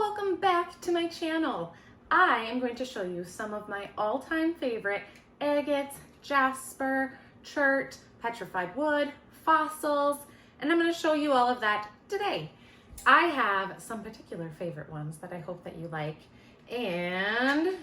Welcome back to my channel. I am going to show you some of my all-time favorite agates, jasper, chert, petrified wood, fossils, and I'm going to show you all of that today. I have some particular favorite ones that I hope that you like, and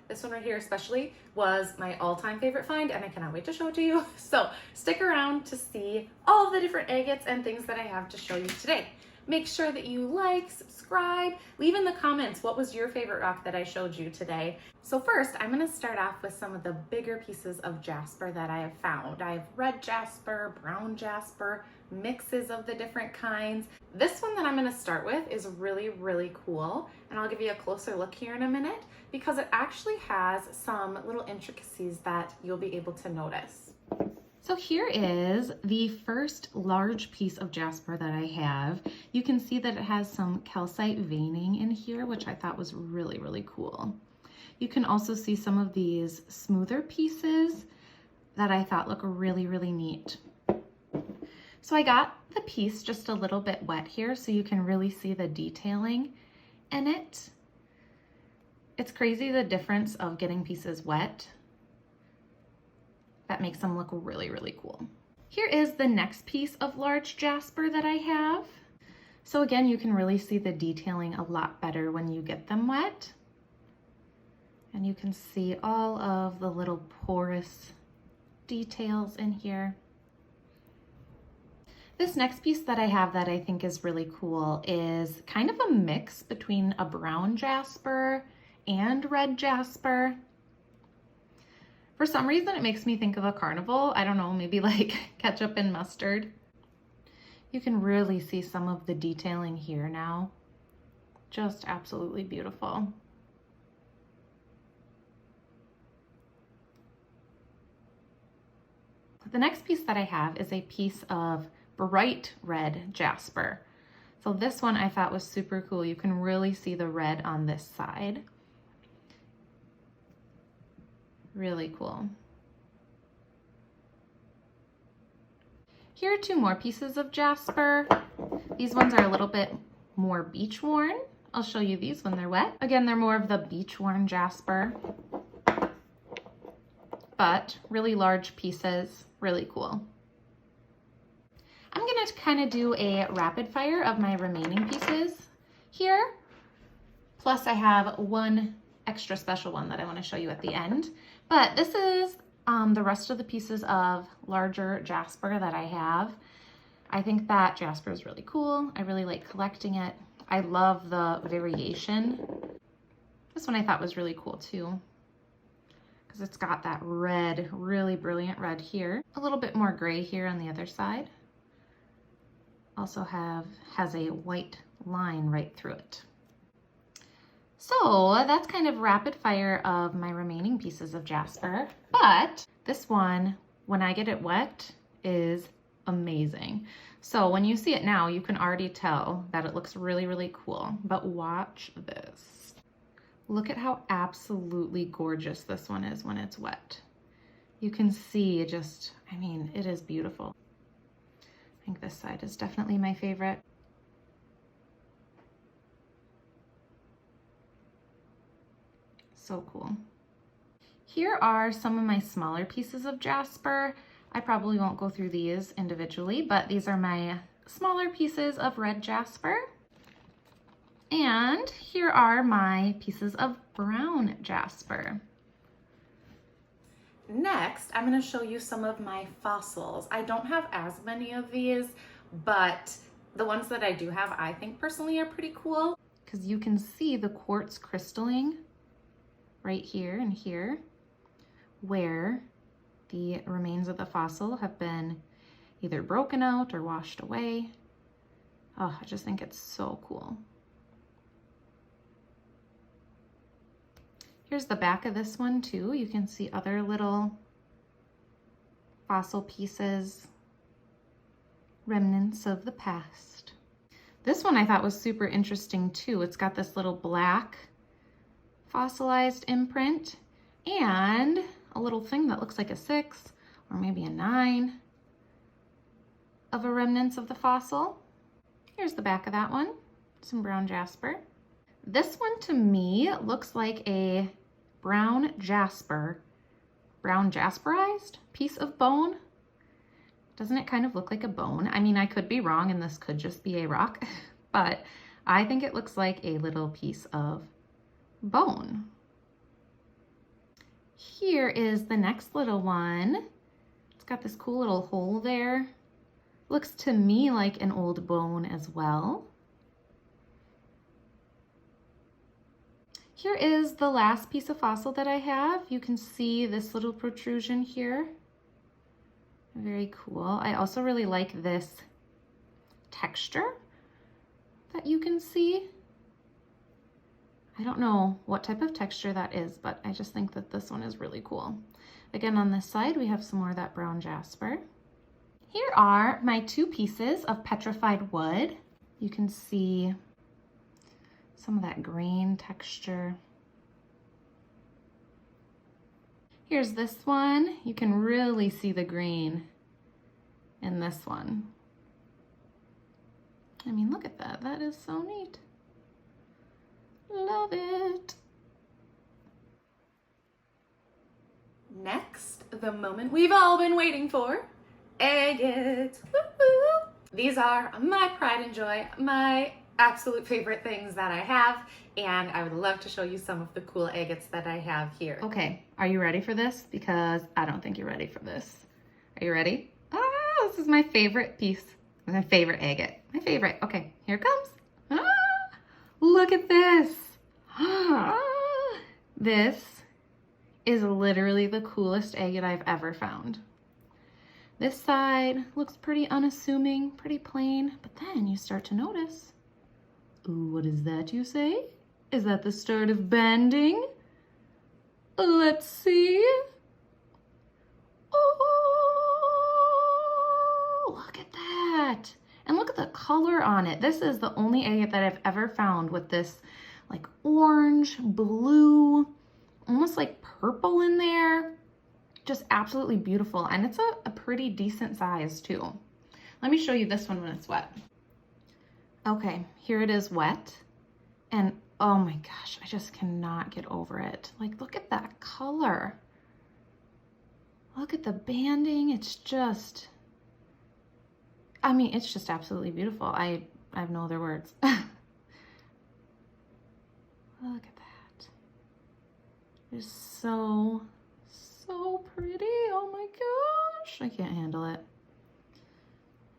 this one right here especially was my all-time favorite find, and I cannot wait to show it to you. So stick around to see all of the different agates and things that I have to show you today. Make sure that you like, subscribe, leave in the comments what was your favorite rock that I showed you today. So first, I'm going to start off with some of the bigger pieces of jasper that I have found. I have red jasper, brown jasper, mixes of the different kinds. This one that I'm going to start with is really, really cool, and I'll give you a closer look here in a minute because it actually has some little intricacies that you'll be able to notice. So here is the first large piece of jasper that I have. You can see that it has some calcite veining in here, which I thought was really, really cool. You can also see some of these smoother pieces that I thought look really, really neat. So I got the piece just a little bit wet here so you can really see the detailing in it. It's crazy the difference of getting pieces wet. That makes them look really, really cool. Here is the next piece of large jasper that I have. So again, you can really see the detailing a lot better when you get them wet. And you can see all of the little porous details in here. This next piece that I have that I think is really cool is kind of a mix between a brown jasper and red jasper. For some reason, it makes me think of a carnival. I don't know, maybe like ketchup and mustard. You can really see some of the detailing here now. Just absolutely beautiful. The next piece that I have is a piece of bright red jasper. So this one I thought was super cool. You can really see the red on this side. Really cool. Here are two more pieces of jasper. These ones are a little bit more beach worn. I'll show you these when they're wet. Again, they're more of the beach worn jasper, but really large pieces, really cool. I'm gonna kind of do a rapid fire of my remaining pieces here. Plus I have one extra special one that I want to show you at the end. But this is the rest of the pieces of larger jasper that I have. I think that jasper is really cool. I really like collecting it. I love the variation. This one I thought was really cool too, because it's got that red, really brilliant red here. A little bit more gray here on the other side. Also has a white line right through it. So that's kind of rapid fire of my remaining pieces of jasper, but this one, when I get it wet, is amazing. So when you see it now, you can already tell that it looks really, really cool, but watch this. Look at how absolutely gorgeous this one is when it's wet. You can see just, I mean, it is beautiful. I think this side is definitely my favorite. So cool. Here are some of my smaller pieces of jasper. I probably won't go through these individually, but these are my smaller pieces of red jasper. And here are my pieces of brown jasper. Next, I'm going to show you some of my fossils. I don't have as many of these, but the ones that I do have, I think personally are pretty cool because you can see the quartz crystalline right here and here, where the remains of the fossil have been either broken out or washed away. Oh, I just think it's so cool. Here's the back of this one too. You can see other little fossil pieces, remnants of the past. This one I thought was super interesting too. It's got this little black fossilized imprint and a little thing that looks like a 6 or maybe a 9 of a remnants of the fossil. Here's the back of that one, some brown jasper. This one to me looks like a brown jasperized piece of bone. Doesn't it kind of look like a bone? I mean, I could be wrong and this could just be a rock, but I think it looks like a little piece of bone. Here is the next little one. It's got this cool little hole there. Looks to me like an old bone as well. Here is the last piece of fossil that I have. You can see this little protrusion here. Very cool. I also really like this texture that you can see. I don't know what type of texture that is, but I just think that this one is really cool. Again, on this side, we have some more of that brown jasper. Here are my 2 pieces of petrified wood. You can see some of that green texture. Here's this one. You can really see the green in this one. I mean, look at that. That is so neat. Love it. Next, the moment we've all been waiting for. Agates. Woo-hoo. These are my pride and joy, my absolute favorite things that I have, and I would love to show you some of the cool agates that I have here. Okay, are you ready for this? Because I don't think you're ready for this. Are you ready? Ah, this is my favorite piece. My favorite agate. My favorite. Okay, here it comes. Ah, look at this. Ah, this is literally the coolest agate I've ever found. This side looks pretty unassuming, pretty plain, but then you start to notice. Ooh, what is that you say? Is that the start of banding? Let's see. Oh, look at that. And look at the color on it. This is the only agate that I've ever found with this like orange, blue, almost like purple in there. Just absolutely beautiful. And it's a pretty decent size too. Let me show you this one when it's wet. Okay, here it is wet. And oh my gosh, I just cannot get over it. Like, look at that color. Look at the banding. It's just, I mean, it's just absolutely beautiful. I have no other words. Look at that. It's so pretty. Oh my gosh. I can't handle it.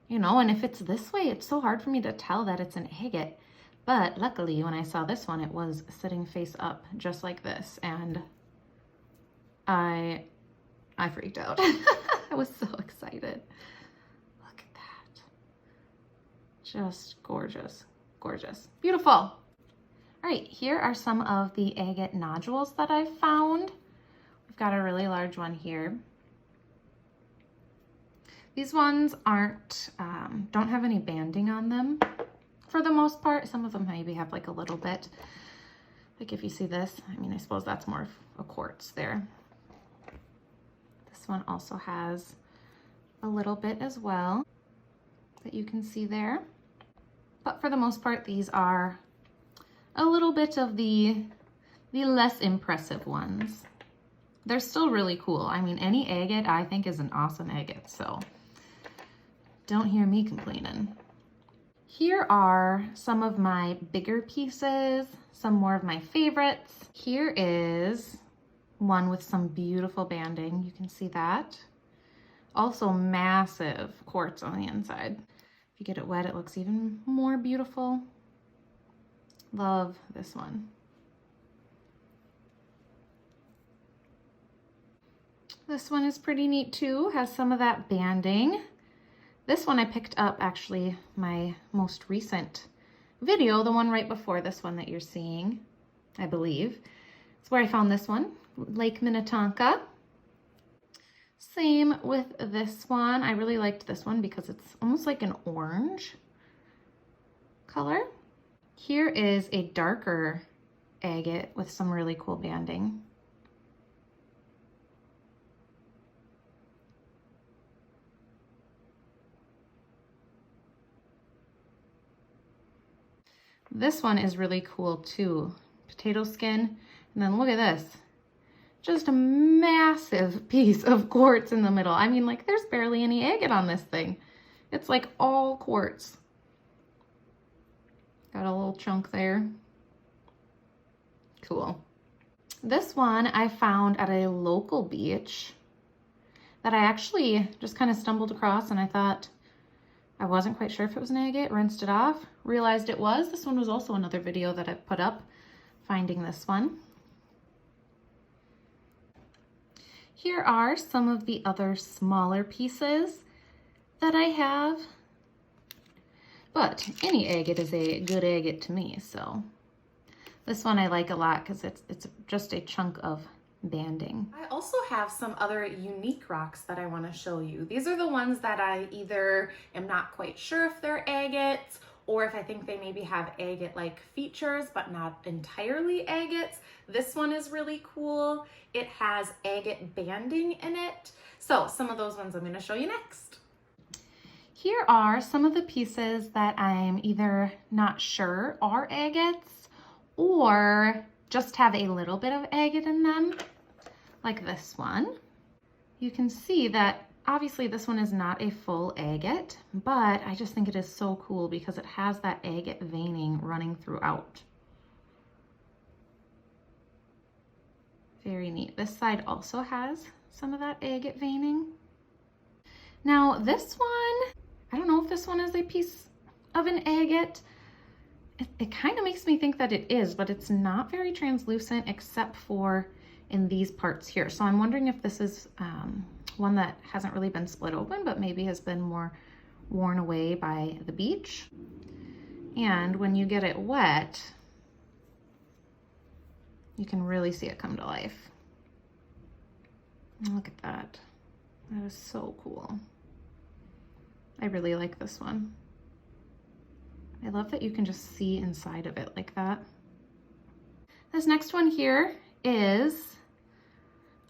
You know, and if it's this way, it's so hard for me to tell that it's an agate. But luckily, when I saw this one, it was sitting face up just like this. And I freaked out. I was so excited. Look at that. Just gorgeous, gorgeous, beautiful. All right, here are some of the agate nodules that I've found. We've got a really large one here. These ones don't have any banding on them for the most part. Some of them maybe have like a little bit. Like if you see this, I mean, I suppose that's more of a quartz there. This one also has a little bit as well that you can see there. But for the most part, these are a little bit of the less impressive ones. They're still really cool. I mean, any agate I think is an awesome agate, so don't hear me complaining. Here are some of my bigger pieces, some more of my favorites. Here is one with some beautiful banding. You can see that. Also massive quartz on the inside. If you get it wet, it looks even more beautiful. Love this one. This one is pretty neat too, has some of that banding. This one I picked up actually my most recent video, the one right before this one that you're seeing, I believe. It's where I found this one, Lake Minnetonka. Same with this one. I really liked this one because it's almost like an orange color. Here is a darker agate with some really cool banding. This one is really cool too. Potato skin. And then look at this. Just a massive piece of quartz in the middle. I mean, like, there's barely any agate on this thing. It's like all quartz. Got a little chunk there. Cool. This one I found at a local beach that I actually just kind of stumbled across, and I thought, I wasn't quite sure if it was an agate, rinsed it off, realized it was. This one was also another video that I put up, finding this one. Here are some of the other smaller pieces that I have, but any agate is a good agate to me, so this one I like a lot because it's just a chunk of banding. I also have some other unique rocks that I want to show you. These are the ones that I either am not quite sure if they're agates, or if I think they maybe have agate-like features, but not entirely agates. This one is really cool. It has agate banding in it. So some of those ones I'm gonna show you next. Here are some of the pieces that I'm either not sure are agates or just have a little bit of agate in them, like this one. You can see that obviously this one is not a full agate, but I just think it is so cool because it has that agate veining running throughout. Very neat. This side also has some of that agate veining. Now this one, I don't know if this one is a piece of an agate. It kind of makes me think that it is, but it's not very translucent except for in these parts here. So I'm wondering if this is one that hasn't really been split open, but maybe has been more worn away by the beach. And when you get it wet, you can really see it come to life. Look at that. That is so cool. I really like this one. I love that you can just see inside of it like that. This next one here is,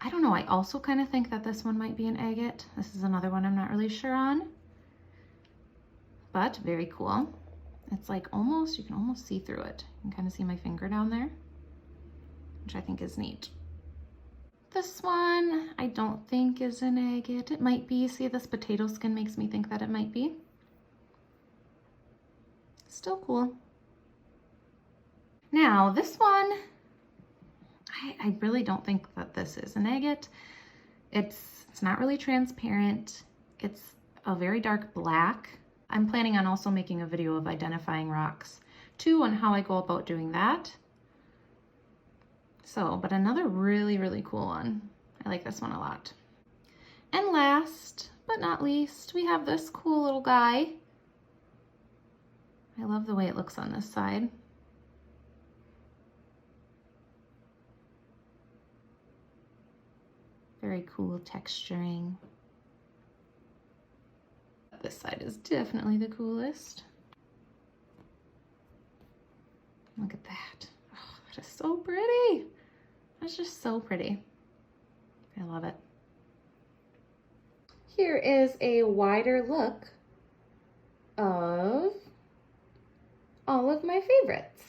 I don't know, I also kind of think that this one might be an agate. This is another one I'm not really sure on, but very cool. It's like almost, you can almost see through it. You can kind of see my finger down there, which I think is neat. This one I don't think is an agate. It might be. See, this potato skin makes me think that it might be. Still cool. Now this one, I really don't think that this is an agate. It's not really transparent. It's a very dark black. I'm planning on also making a video of identifying rocks too, and how I go about doing that. So, but another really, really cool one. I like this one a lot. And last but not least, we have this cool little guy. I love the way it looks on this side. Very cool texturing. This side is definitely the coolest. Look at that. Oh, that is so pretty. That's just so pretty. I love it. Here is a wider look of all of my favorites.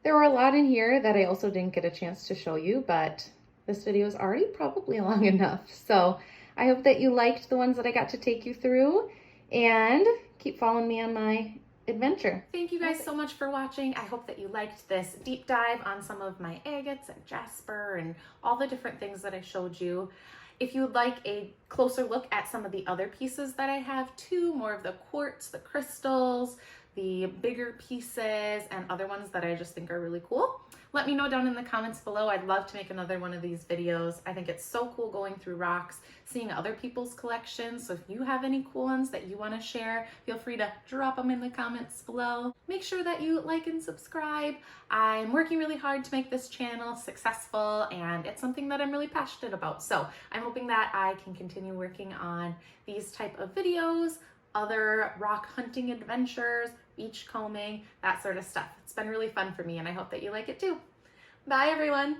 There were a lot in here that I also didn't get a chance to show you, but this video is already probably long enough. So I hope that you liked the ones that I got to take you through, and keep following me on my adventure. Thank you guys so much for watching. I hope that you liked this deep dive on some of my agates and jasper and all the different things that I showed you. If you would like a closer look at some of the other pieces that I have too, more of the quartz, the crystals, the bigger pieces, and other ones that I just think are really cool, let me know down in the comments below. I'd love to make another one of these videos. I think it's so cool going through rocks, seeing other people's collections. So if you have any cool ones that you want to share, feel free to drop them in the comments below. Make sure that you like and subscribe. I'm working really hard to make this channel successful, and it's something that I'm really passionate about. So I'm hoping that I can continue working on these type of videos, other rock hunting adventures, beach combing, that sort of stuff. It's been really fun for me, and I hope that you like it too. Bye everyone.